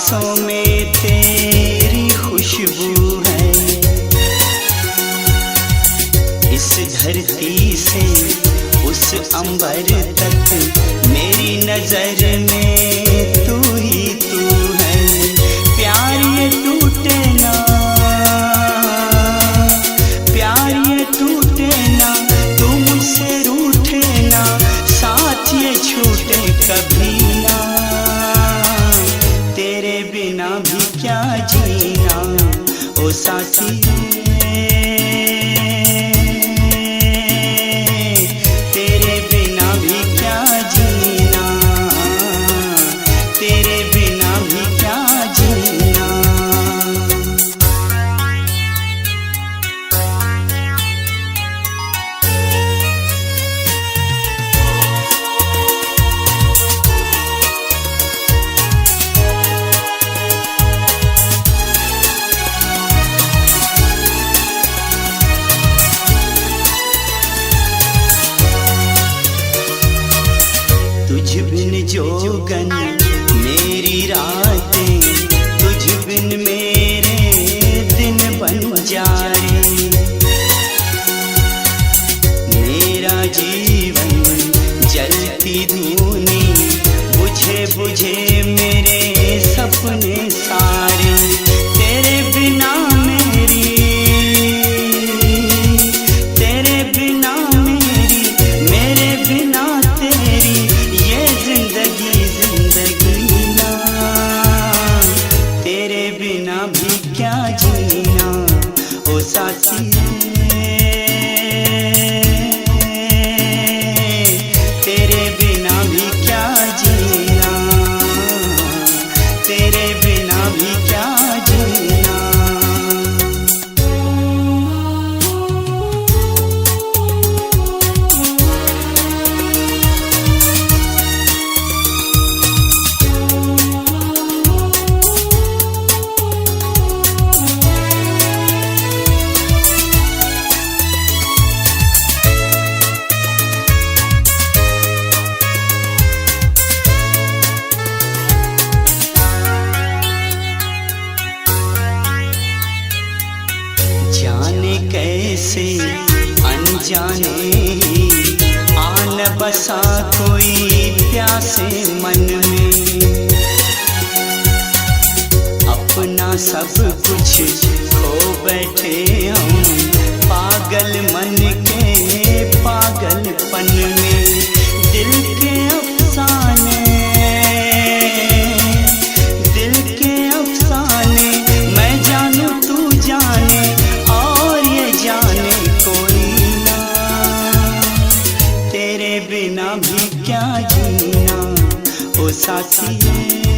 सांसों में तेरी खुशबू है। इस धरती से उस अंबर तक मेरी नजर में तू ही तू है। प्यार ये टूटे ना, प्यार ये टूटे ना, तू मुझसे रूठे ना, साथ ये छूटे कभी ना। तेरे बिना भी क्या जीना ओ साथी, तेरे बिना भी क्या जीना, तेरे बिना भी क्या जीना। तुझ बिन जोगन मेरी रातें, तुझ बिन मेरे दिन बन जाए। मेरा जीवन जलती धूनी, बुझे बुझे मेरे सपने सारे। तेरे बिना मेरी, तेरे बिना मेरी, मेरे बिना तेरी, ये जिंदगी जिंदगी ना। तेरे बिना भी क्या जीना ओ साथी, तेरे बिना भी क्या जीना, तेरे बिना भी क्या जीना। जाने कैसे अनजाने ही आन बसा कोई प्यासे मन में। अपना सब कुछ खो बैठे हम, पागल मन के पागलपन में। दिल के अफसाने, दिल के अफसाने, मैं जानू तू जाने और ये जाने कोई ना। तेरे बिना भी क्या जीना ओ साथी।